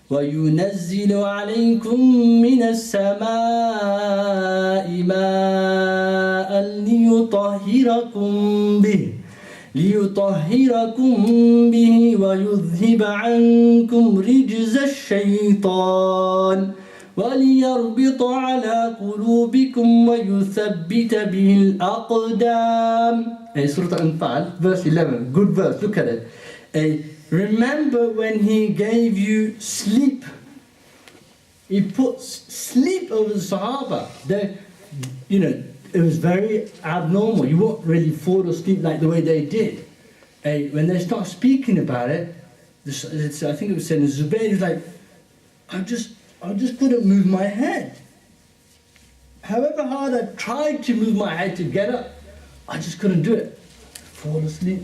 وينزل عليكم من السماء ماء ليطهركم به ويذهب عنكم رجز الشيطان وليربط على قلوبكم ويثبت به الأقدام. Surah Al-Anfal, verse 11. Good verse, look at it. Remember when he gave you sleep. He put sleep over the Sahaba. It was very abnormal. You won't really fall asleep like the way they did. When they start speaking about it, I think it was saying Zubayr was like, I just couldn't move my head. However hard I tried to move my head to get up, I just couldn't do it. Fall asleep.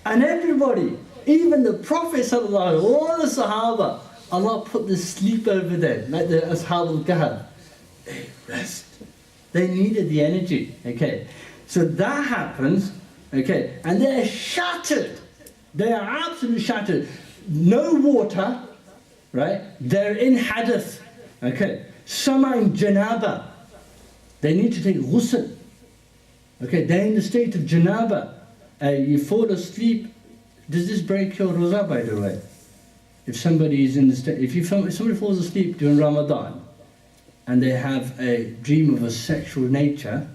And everybody, even the Prophet ﷺ, all the Sahaba, Allah put the sleep over them, like the Ashab al-Kahf. They rest. They needed the energy. Okay, so that happens. Okay, and they're shattered. They are absolutely shattered. No water, right? They're in hadith. Okay, some are in janaba. They need to take ghusl. Okay, they're in the state of janaba. You fall asleep. Does this break your roza, by the way? If somebody is in the state, if somebody falls asleep during Ramadan and they have a dream of a sexual nature,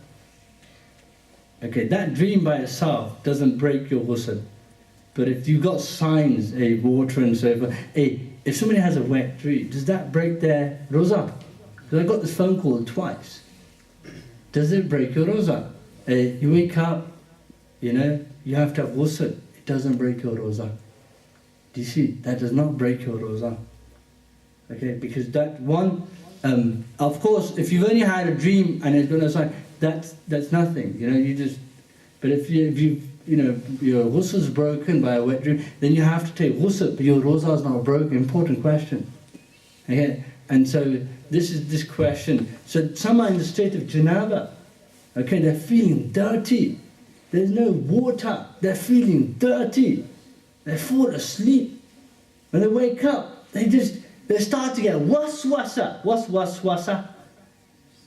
okay, that dream by itself doesn't break your ghusl. But if you've got signs, water and so forth, if somebody has a wet dream, does that break their roza? Because I got this phone call twice. Does it break your roza? You wake up, you have to have ghusl. Doesn't break your roza. Do you see? That does not break your roza. Okay, because that one, of course, if you've only had a dream and it's going to sign, that's nothing. But if your ghusl is broken by a wet dream, then you have to take ghusl, but your roza is not broken. Important question. Okay, and so this is this question. So some are in the state of janaba. Okay, they're feeling dirty. There's no water. They're feeling dirty. They fall asleep. When they wake up, they start to get waswasa. What's waswasa?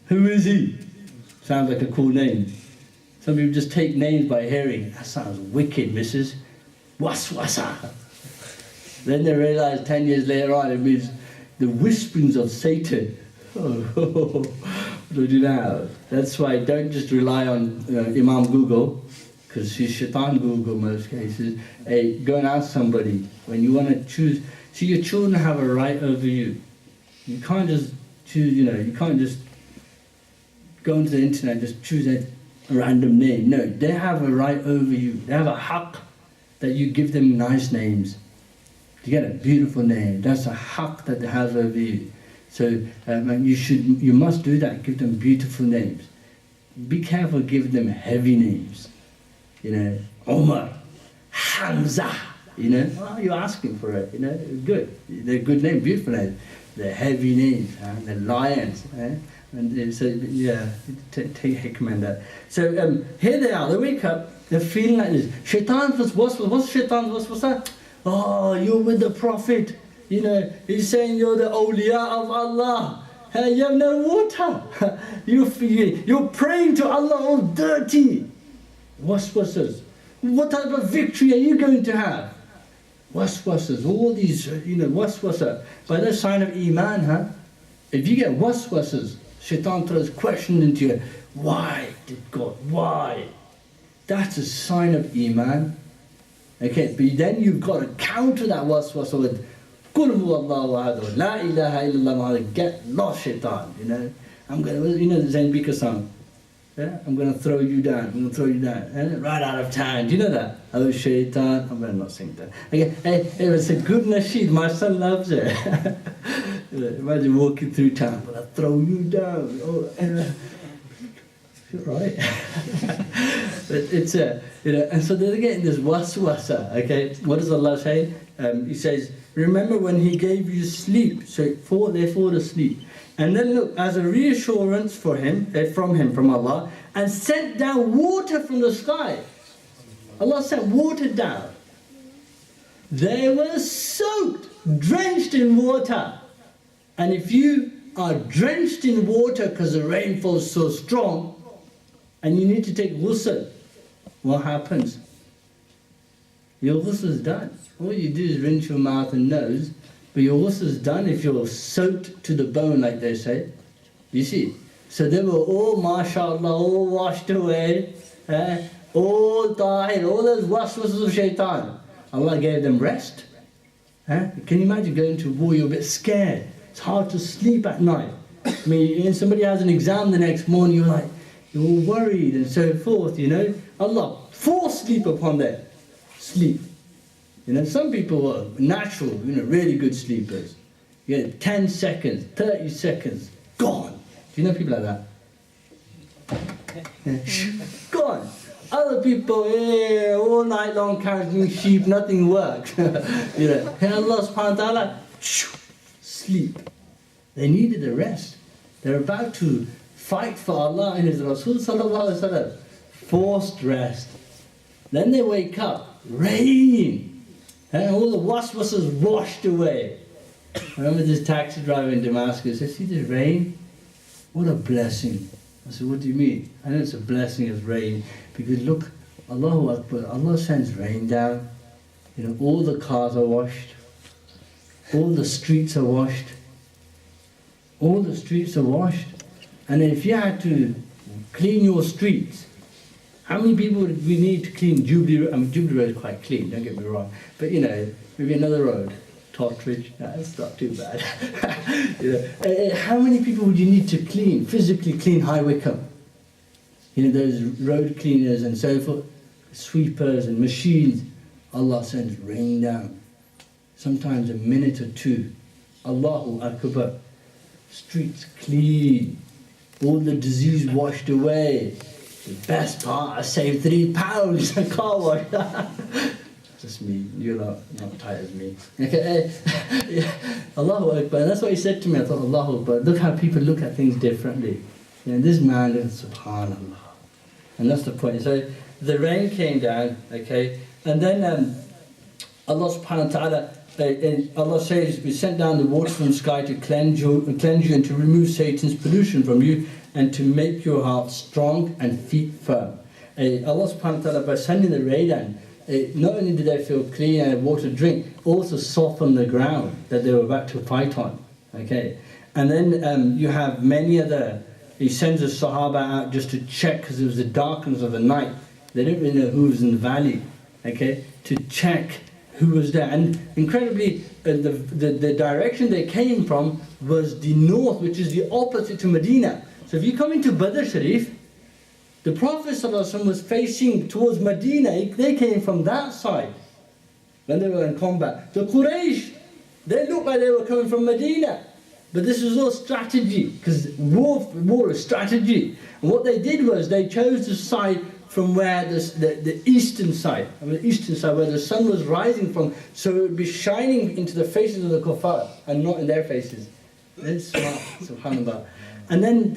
Who is he? Sounds like a cool name. Some people just take names by hearing. That sounds wicked, missus. Waswasa. Then they realize 10 years later on it means the whisperings of Satan. What do we do now? That's why don't just rely on Imam Google, because he's shaitan Google in most cases. Go and ask somebody. When you want to choose, see, your children have a right over you. You can't just choose, you can't just go onto the internet and just choose a random name. No, they have a right over you. They have a haqq that you give them nice names. You get a beautiful name. That's a haqq that they have over you. So you must do that. Give them beautiful names. Be careful giving them heavy names. Omar, Hamza. Well, you're asking for it. Good. They're good names, beautiful names. They're heavy names. They're lions. And so take hikmah in that. So here they are. They wake up. They're feeling like this. Shaitan what's shaitan? What's that? Oh, you're with the Prophet. He's saying you're the awliya of Allah. You have no water. You're praying to Allah all dirty. Waswasas. What type of victory are you going to have? Waswasas. All these, waswasa. By the sign of Iman, if you get waswasas, shaitan throws questions into you. Why did God? Why? That's a sign of Iman. Okay, but then you've got to counter that waswasa with Qul huwallahu ahad, la ilaha illallah, get lost, shaitan. I'm going to, the Zayn Bika song. Yeah? I'm going to throw you down. I'm going to throw you down. Right out of town. Do you know that? Oh, shaitan. I'm going to not sing that. Okay. It's a good nasheed. My son loves it. Imagine walking through town. I'm going to throw you down. Oh, you're right. But it's and so they're getting this waswasa. Okay. What does Allah say? He says, remember when He gave you sleep, so they fall asleep. And then look, as a reassurance from Allah, and sent down water from the sky. Allah sent water down. They were soaked, drenched in water. And if you are drenched in water because the rainfall is so strong, and you need to take ghusl, what happens? Your ghusl is done. All you do is rinse your mouth and nose, but your ghusl is done if you're soaked to the bone, like they say. You see? So they were all, mashallah, all washed away, all tahir, all those waswas of shaitan. Allah gave them rest. Can you imagine going to war, you're a bit scared. It's hard to sleep at night. I mean, somebody has an exam the next morning, you're all worried and so forth, you know. Allah forced sleep upon them. Sleep. You know, some people are natural, really good sleepers. 10 seconds, 30 seconds, gone. Do you know people like that? Gone. Other people, all night long counting sheep, nothing works. And Allah subhanahu wa ta'ala, sleep. They needed a rest. They're about to fight for Allah and His Rasul sallallahu alaihi wasallam. Forced rest. Then they wake up, rain. And all the waswas is washed away. I remember this taxi driver in Damascus, I see this rain. What a blessing. I said, what do you mean? I know it's a blessing of rain, because look, Allahu Akbar, Allah sends rain down. All the cars are washed. All the streets are washed. All the streets are washed. And if you had to clean your streets, how many people would we need to clean Jubilee Road? I mean, Jubilee Road is quite clean, don't get me wrong. But maybe another road. Totteridge, that's not too bad. How many people would you need to clean, physically clean High Wycombe? Those road cleaners and so forth, sweepers and machines. Allah sends rain down. Sometimes a minute or two. Allahu Akbar. Streets clean. All the disease washed away. The best part, I saved £3 a car wash. Just me, you're not tight as me. Okay, Allahu Akbar. And that's what he said to me. I thought, Allahu Akbar. Look how people look at things differently. This man is subhanallah. And that's the point. So the rain came down, okay, and then Allah subhanahu wa ta'ala, Allah says, we sent down the water from the sky to cleanse you and to remove Satan's pollution from you and to make your heart strong and feet firm. Allah subhanahu wa ta'ala, by sending the rain down, not only did they feel clean and water to drink, also softened the ground that they were about to fight on. Okay, and then you have many other. He sends the Sahaba out just to check, because it was the darkness of the night. They didn't really know who was in the valley. Okay, to check who was there, and incredibly, the direction they came from was the north, which is the opposite to Medina. So if you come into Badr Sharif, the Prophet ﷺ was facing towards Medina. They came from that side when they were in combat. The Quraysh, they looked like they were coming from Medina. But this was all strategy, because war is strategy. And what they did was they chose the side from where the eastern side, where the sun was rising from, so it would be shining into the faces of the kuffar and not in their faces. That's smart, subhanAllah. And then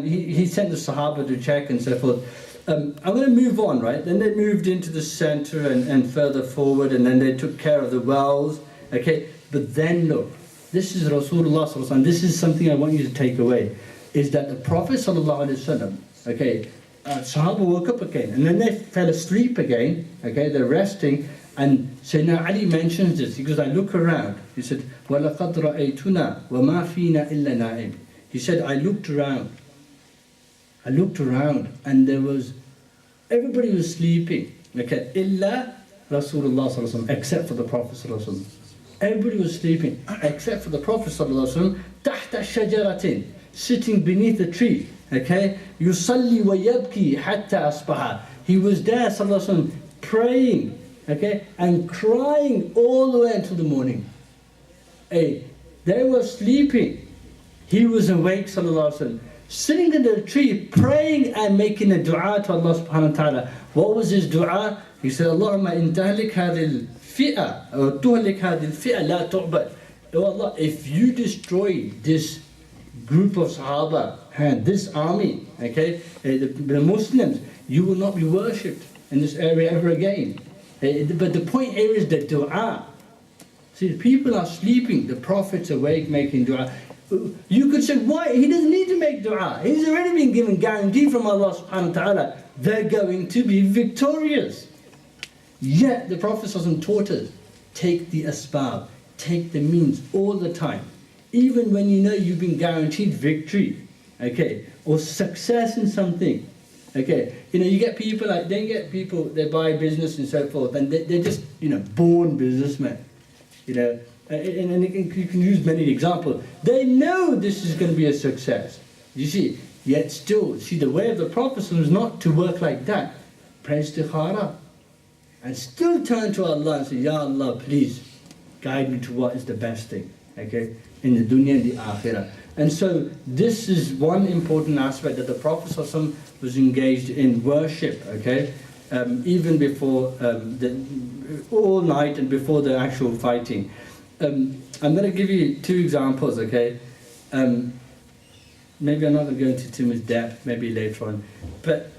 he sent the Sahaba to check and so forth. I'm going to move on, right? Then they moved into the center and further forward, and then they took care of the wells. Okay, but then look, this is Rasulullah sallallahu alaihi wasallam. This is something I want you to take away, is that the Prophet sallallahu alaihi wasallam, okay, Sahaba woke up again, and then they fell asleep again. Okay, they're resting, and Sayyidina Ali mentions this. He goes, I look around. He said, وَلَقَدْ رَأَيْتُنَا وَمَا فِينَا إِلَّا نَائِمٌ. He said, I looked around, and everybody was sleeping. Okay, illa Rasulullah sallallahu alaihi wasallam, except for the Prophet sallallahu alaihi wasallam. Everybody was sleeping, except for the Prophet sallallahu alaihi wasallam, تحت شجرة, sitting beneath a tree. Okay, يصلي ويبكي حتى أصبح. He was there sallallahu alaihi wasallam, praying, okay, and crying all the way until the morning. Hey, they were sleeping. He was awake, sallallahu alaihi wasallam, sitting under a tree, praying and making a dua to Allah subhanahu wa ta'ala. What was his dua? He said, Allahumma in tahlik hadil fi'a, or tuhlik hadil fi'a la tu'bad. Oh Allah, if you destroy this group of Sahaba, and this army, okay, the Muslims, you will not be worshipped in this area ever again. But the point here is the dua. See, people are sleeping, the Prophet's awake making dua. You could say, why? He doesn't need to make dua. He's already been given guarantee from Allah subhanahu wa ta'ala, they're going to be victorious. Yet the Prophet taught us, take the asbab, take the means all the time. Even when you know you've been guaranteed victory, okay, or success in something. Okay, you get people they buy business and so forth, and they're just, born businessmen. And you can use many examples. They know this is going to be a success. You see, yet still, the way of the Prophet is not to work like that. Pray istikhara. And still turn to Allah and say, Ya Allah, please guide me to what is the best thing, okay, in the dunya and the akhirah. And so this is one important aspect that the Prophet was engaged in worship, okay, even before all night and before the actual fighting. I'm going to give you two examples, okay. Maybe I'm not going to go into too much depth, maybe later on. But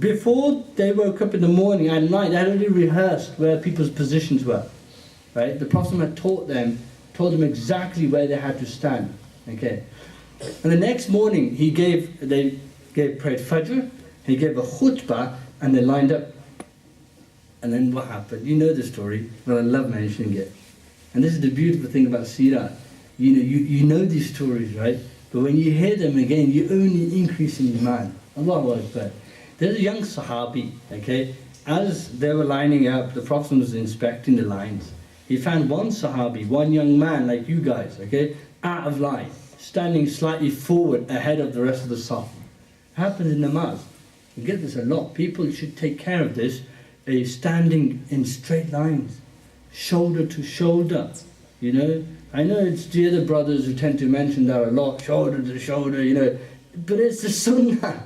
before they woke up in the morning and night, they had already rehearsed where people's positions were, right? The Prophet had told them exactly where they had to stand, okay. And the next morning, they prayed Fajr, he gave a khutbah, and they lined up. And then what happened? You know the story, but I love mentioning it. And this is the beautiful thing about Seerah. You know these stories, right? But when you hear them again, you only increase in Iman. Allahu Akbar. There's a young Sahabi, okay? As they were lining up, the Prophet was inspecting the lines. He found one Sahabi, one young man like you guys, okay? Out of line, standing slightly forward ahead of the rest of the Saf. Happens in namaz. You get this a lot. People should take care of this. Standing in straight lines, shoulder to shoulder, I know it's the other brothers who tend to mention that a lot, shoulder to shoulder, but it's the sunnah.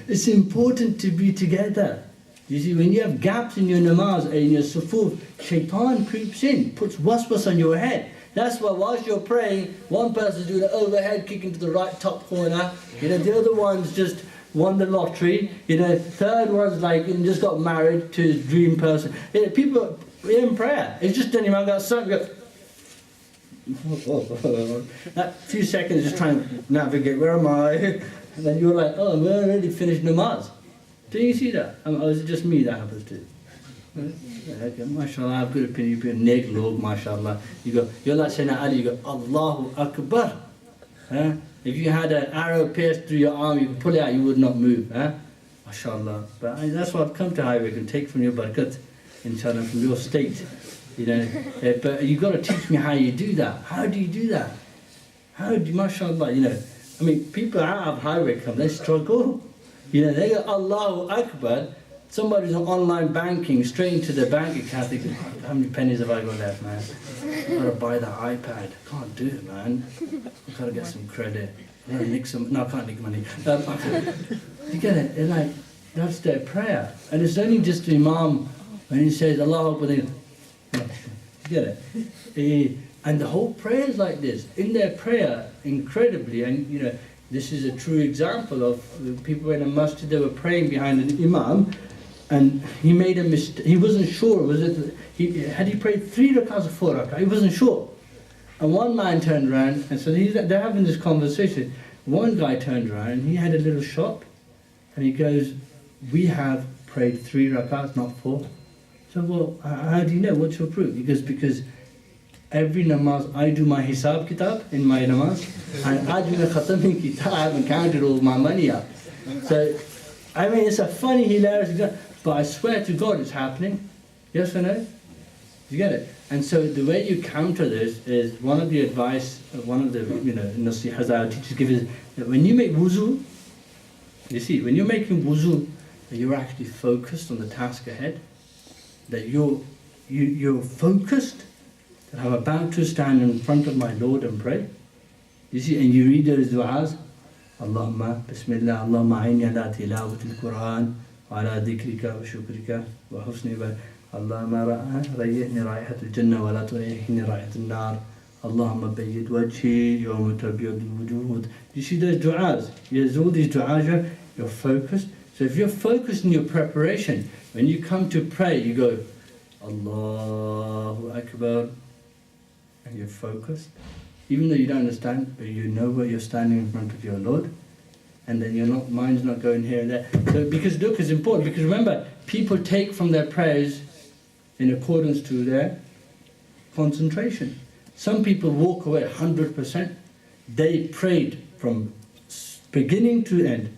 It's important to be together. You see, when you have gaps in your namaz and in your sufuf, shaitan creeps in, puts waswas on your head. That's why whilst you're praying, one person's doing an overhead kick into the right top corner, the other one's just won the lottery, third one's like just got married to his dream person. People in prayer, it's just an imam got something, that few seconds just trying to navigate, where am I? And then you're like, oh, we're already finished namaz. Do you see that? Or is it just me that happens to? Okay, mashallah, I have good opinion, you've been nek log, mashallah. You're like Sayyidina Ali, you go, Allahu Akbar. Huh? If you had an arrow pierced through your arm, you could pull it out, you would not move. Huh? MashaAllah. But that's why I've come to Highway, and take from your barakat, inshallah, from your state. But you've got to teach me how you do that. How do you do that? MashaAllah, people out of Highway come, they struggle. They go, Allahu Akbar. Somebody's on online banking, straight into their bank account, they go, how many pennies have I got left, man? I've got to buy that iPad. I can't do it, man. I've got to get some credit. I can't nick money. You get it? It's like, that's their prayer. And it's only just the Imam, when he says, Allahu Akbar, you get it? And the whole prayer is like this. In their prayer, incredibly, and this is a true example of people in a masjid, they were praying behind an Imam, and he made a mistake. He wasn't sure. Had he prayed 3 rakahs or 4 rakahs? He wasn't sure. And one man turned around, and so they're having this conversation. One guy turned around, and he had a little shop, and he goes, we have prayed 3 rakahs, not 4. So, well, how do you know? What's your proof? He goes, because every namaz, I do my hisab kitab in my namaz, and I do the khatam in kitab and counted all my money up. So, it's a funny, hilarious example, but I swear to God it's happening. Yes or no? You get it? And so the way you counter this is one of the advice, one of the nasihas our teachers give is that when you make wuzu, you see, when you're making wuzu, that you're actually focused on the task ahead, that you're focused, that I'm about to stand in front of my Lord and pray. You see, and you read those du'as, Allahumma, Bismillah, Allahumma aini ala tilawati al-Quran, wa ala dhikrika wa shukrika wa husni ibad. Allahumma rayyihni ra'ihat al-Jannah wa la turayhini ra'ihat al-Nar. Allahumma bayyid wajhi yawma tabyad al-wujuh. You see those du'as? There's all these du'as, you're focused. So if you're focused in your preparation, when you come to pray, you go, Allahu Akbar, and you're focused, even though you don't understand, but you know where you're standing in front of your Lord, and then mind's not going here and there. So, because look, it's important, because remember, people take from their prayers in accordance to their concentration. Some people walk away 100%. They prayed from beginning to end.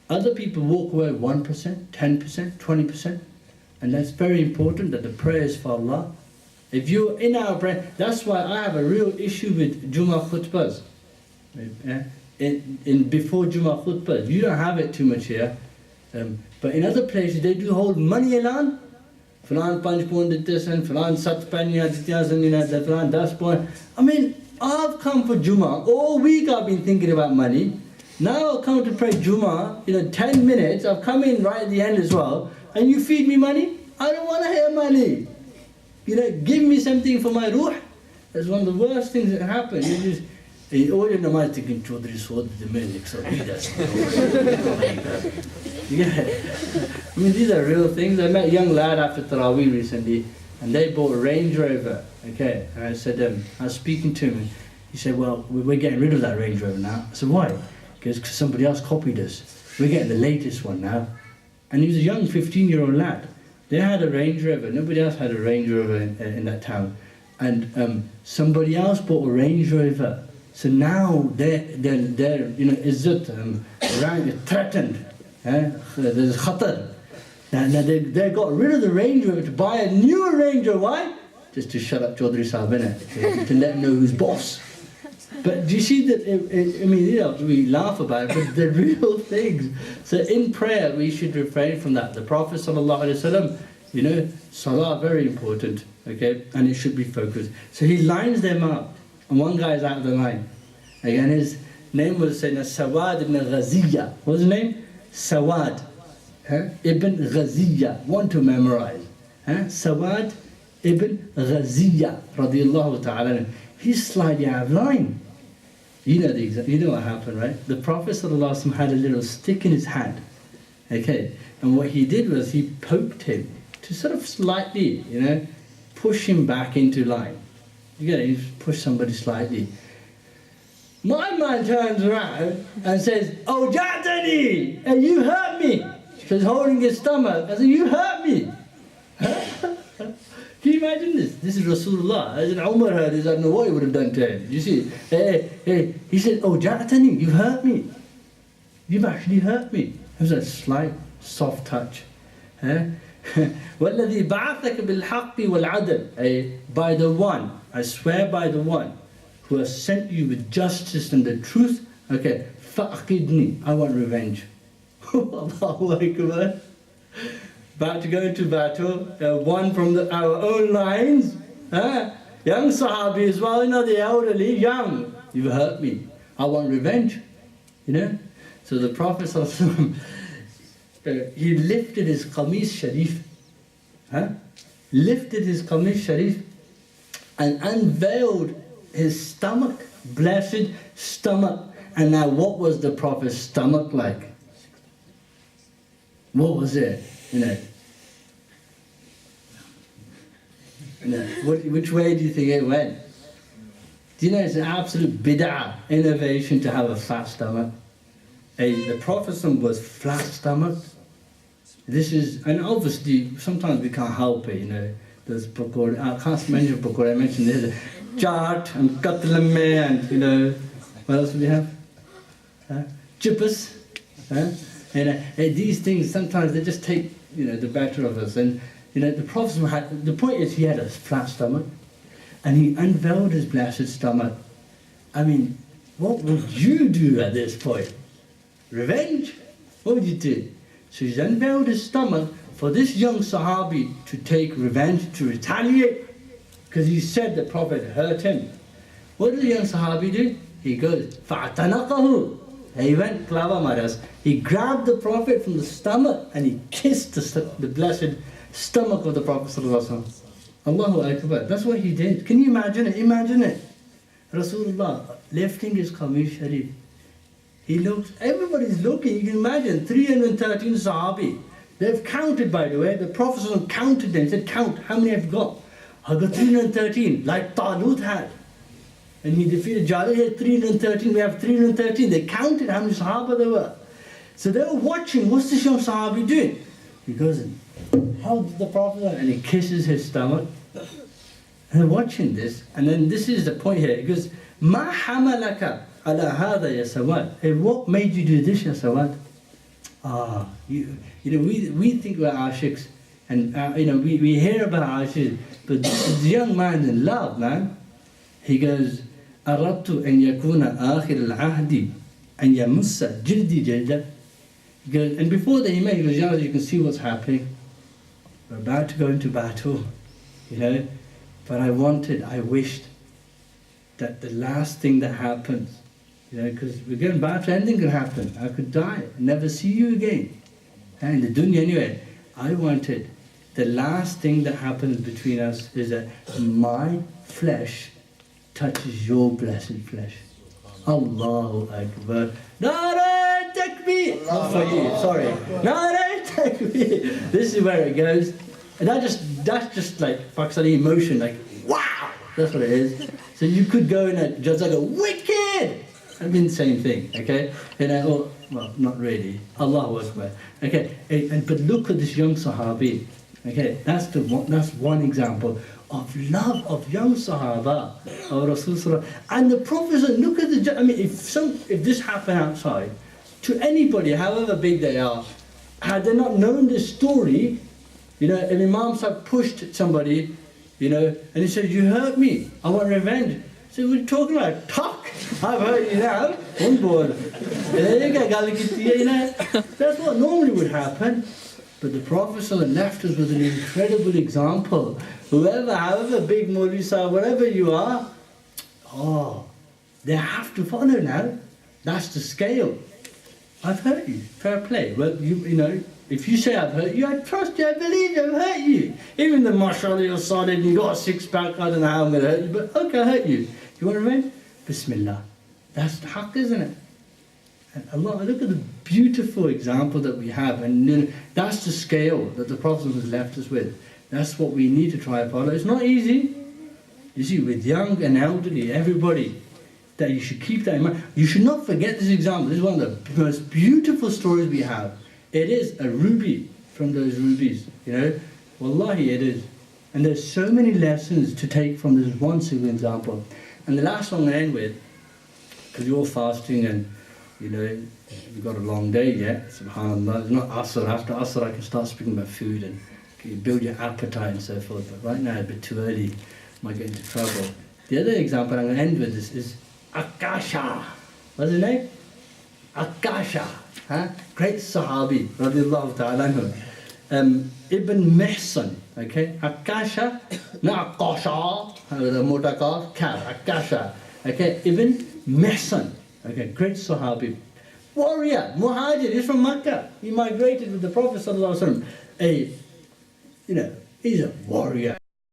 Other people walk away 1%, 10%, 20%. And that's very important, that the prayer is for Allah. If you're in our prayer, that's why I have a real issue with Jummah khutbahs. Before Jummah khutbahs, you don't have it too much here. But in other places, they do hold money elan. Filan 5 pound dittasan, filan 7 penniya dittasan, filan 10 pound. I mean, I've come for Jummah. All week I've been thinking about money. Now I've come to pray Jummah, 10 minutes. I've come in right at the end as well. And you feed me money? I don't want to hear money. Give me something for my ruh. That's one of the worst things that can happen. You just, all your namaz thinking, Chaudhry Sod, the Malik, so he does. Yeah. I mean, these are real things. I met a young lad after Taraweeh recently, and they bought a Range Rover. Okay, and I said, I was speaking to him, and he said, well, we're getting rid of that Range Rover now. I said, why? Because somebody else copied us. We're getting the latest one now. And he was a young 15-year-old lad. They had a Range Rover. Nobody else had a Range Rover in that town. And somebody else bought a Range Rover. So now they're izzat, rank is threatened. There's khatar. Now they got rid of the Range Rover to buy a newer Range Rover. Why? Just to shut up Chaudhry Sahib, innit? To let them know who's boss. But do you see that, we laugh about it, but they're real things. So in prayer, we should refrain from that. The Prophet ﷺ, salah, very important, okay? And it should be focused. So he lines them up, and one guy is out of the line. Again, his name was Sawad ibn Ghaziyya. What's his name? Sawad ibn Ghaziyya. Want to memorize. Sawad ibn Ghaziyya, radiyallahu ta'ala. He's slightly out of line. You know what happened, right? The Prophet ﷺ had a little stick in his hand. Okay, and what he did was he poked him to sort of slightly, push him back into line. You get it? You push somebody slightly. My man turns around and says, "Oh, Jatani, and you hurt me." He's holding his stomach. I said, "You hurt me." Can you imagine this? This is Rasulullah. As Umar heard this, I don't know what he would have done to him. You see, he said, "Oh, Ja'atani, you hurt me. You've actually hurt me." It was a slight, soft touch. وَالَّذِي بَعَثَكَ بِالْحَقِّ وَالْعَدْلِ. By the one, I swear by the one who has sent you with justice and the truth. Okay, فَأَقِدْنِي, I want revenge. Allahu Akbar. About to go into battle, one from our own lines, young Sahabi as well, the elderly, young. You've hurt me. I want revenge. So the Prophet ﷺ, he lifted his qamis sharif, lifted his qamis sharif, and unveiled his stomach, blessed stomach. And now, what was the Prophet's stomach like? What was it? Which way do you think it went? Do you know it's an absolute bid'ah, innovation to have a flat stomach? The Prophet was flat stomached. This is, and obviously sometimes we can't help it, There's pakora, I can't mention pakora, I mentioned there's chaat and katlame and what else do we have? Chippers. These things sometimes they just take the better of us. And the Prophet had, the point is he had a flat stomach and he unveiled his blessed stomach. I mean, what would you do at this point? Revenge? What would you do? So he's unveiled his stomach for this young Sahabi to take revenge, to retaliate, because he said the Prophet hurt him. What did the young Sahabi do? He goes, فَأَعْتَنَقَهُ. He went klava maras. He grabbed the Prophet from the stomach and he kissed the blessed stomach of the Prophet ﷺ. Allahu Akbar. That's what he did. Can you imagine it? Imagine it. Rasulullah lifting his qamis sharif. He looks, everybody's looking. You can imagine 313 Sahabi. They've counted, by the way. The Prophet ﷺ counted them. He said, count. How many have you got? I got 313, like Talut had. And he defeated Jalil. He had 313. We have 313. They counted how many Sahaba there were. So they were watching, what's this young Sahabi doing? He goes and hugs the Prophet and he kisses his stomach. And they're watching this. And then this is the point here. He goes, Ma hamalaka ala hada ya Sawad. Hey, what made you do this, ya Sawad? We think we're ashiks. And we hear about ashiks. But the young man in love, man. He goes, Aradtu an yakuna akhir al-ahdi an yamussa jildi jilda. He goes, and before the Imam, he goes, Ya Rasul, you can see what's happening. We're about to go into battle, but I wished that the last thing that happens, because we're going to battle, anything could happen. I could die, never see you again. And in the dunya anyway, I wanted the last thing that happens between us is that my flesh touches your blessed flesh. Allahu Akbar. Nara Takbir! Not for you, sorry. Nara Takbir! This is where it goes. And that's just like Pakistani emotion, like, wow! That's what it is. So you could go in and just like a wicked! I mean the same thing, okay? And well, not really. Allahu Akbar. Okay, but look at this young Sahabi. Okay, that's one example of love of young Sahaba of Rasul. And the Prophet said, look at if this happened outside, to anybody, however big they are, had they not known this story, if Imam Sahib pushed somebody, and he said, you hurt me, I want revenge. So we're talking about talk. I've hurt you now. That's what normally would happen. But the Prophet ﷺ left us with an incredible example. However big Mawli Sahib, whatever you are, they have to follow now. That's the scale. I've hurt you, fair play. Well, if you say I've hurt you, I trust you, I believe you, I've hurt you. Even though, mashallah, you're solid and you got a six-pack, I don't know how I'm going to hurt you, but okay, I hurt you. You want revenge? Bismillah. That's the haqq, isn't it? And Allah, look at the beautiful example that we have, and that's the scale that the Prophet has left us with. That's what we need to try and follow. It's not easy. You see, with young and elderly, everybody, that you should keep that in mind. You should not forget this example. This is one of the most beautiful stories we have. It is a ruby from those rubies, Wallahi, it is. And there's so many lessons to take from this one single example. And the last one I'm going to end with, because you're all fasting and you've got a long day yet, subhanAllah. It's not Asr. After Asr I can start speaking about food and you build your appetite and so forth. But right now, a bit too early, I might get into trouble. The other example I'm going to end with is Akasha. What's his name? Akasha. Great Sahabi, radiallahu ta'ala anhu. Ibn Mihsan, okay? Akasha, not Akasha, the motakaf, Akasha. Okay, Ibn Mihsan. Okay, great Sahabi. Warrior, Muhajir, he's from Makkah. He migrated with the Prophet ﷺ. He's a warrior.